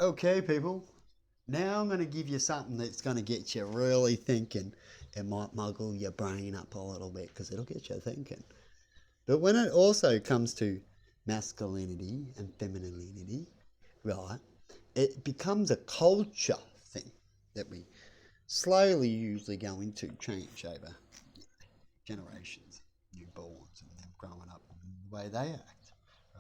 Okay, people. Now I'm going to give you something that's going to get you really thinking. It might muggle your brain up a little bit because it'll get you thinking. But when it also comes to masculinity and femininity, right, it becomes a culture thing that we slowly usually going to change over generations, newborns, and them growing up and the way they act,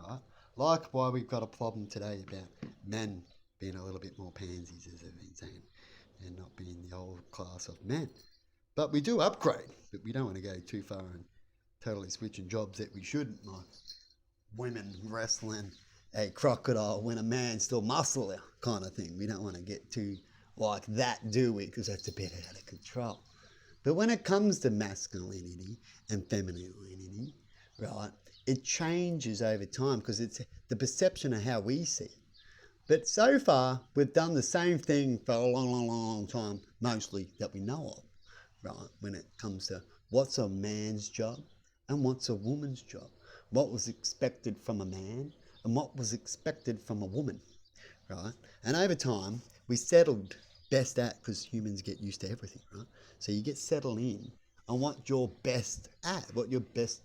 right? Like why we've got a problem today about men being a little bit more pansies, as they've been saying, and not being the old class of men. But we do upgrade, but we don't want to go too far and totally switching jobs that we shouldn't, like women wrestling a crocodile when a man's still muscular kind of thing. We don't want to get too like that, do we? Because that's a bit out of control. But when it comes to masculinity and femininity, right, it changes over time because it's the perception of how we see it. But so far, we've done the same thing for a long, long, long time, mostly that we know of, right, when it comes to what's a man's job and what's a woman's job, what was expected from a man and what was expected from a woman, right? And over time, we settled best at because humans get used to everything, right? So you get settled in on what you're best at, what you're best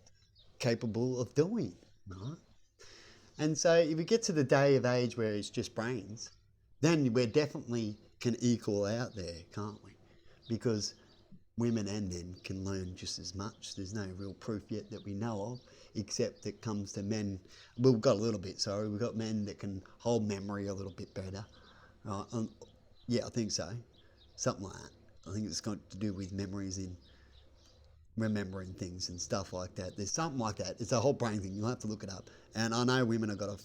capable of doing, right? And so if we get to the day of age where it's just brains, then we definitely can equal out there, can't we? Because women and men can learn just as much. There's no real proof yet that we know of, except it comes to men. We've got a little bit, sorry. We've got men that can hold memory a little bit better. Yeah, I think so. Something like that. I think it's got to do with memories in remembering things and stuff like that. There's something like that. It's a whole brain thing. You'll have to look it up. And I know women have got a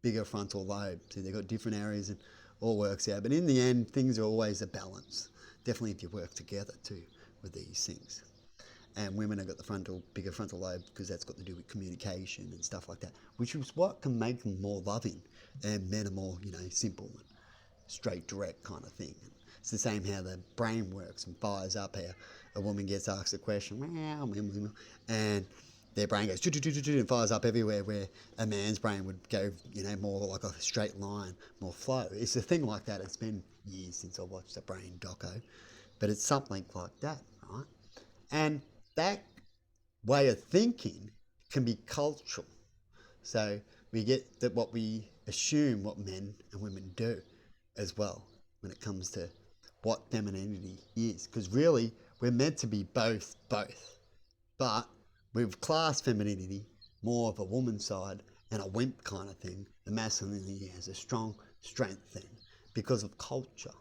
bigger frontal lobe, so they've got different areas and all works out. But in the end, things are always a balance. Definitely if you work together too with these things. And women have got the bigger frontal lobe because that's got to do with communication and stuff like that, which is what can make them more loving. And men are more, simple and straight, direct kind of thing. It's the same how the brain works and fires up. How a woman gets asked a question, and their brain goes and fires up everywhere, where a man's brain would go, more like a straight line, more flow. It's a thing like that. It's been years since I watched the brain doco, but it's something like that, right? And that way of thinking can be cultural. So we get that what we assume what men and women do as well when it comes to what femininity is. Because really, we're meant to be both. But we've classed femininity more of a woman's side and a wimp kind of thing. The masculinity has a strong strength thing because of culture.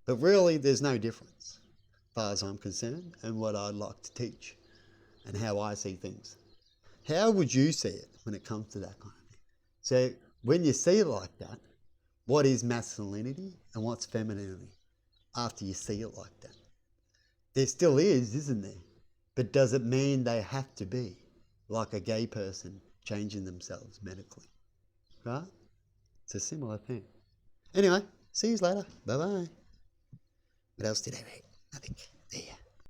But really, there's no difference, as far as I'm concerned, and what I'd like to teach and how I see things. How would you see it when it comes to that kind of thing? So when you see it like that, what is masculinity and what's femininity after you see it like that? There still is, isn't there? But does it mean they have to be like a gay person changing themselves medically? Right? It's a similar thing. Anyway, see you later. Bye bye. What else did I read? Nothing. There.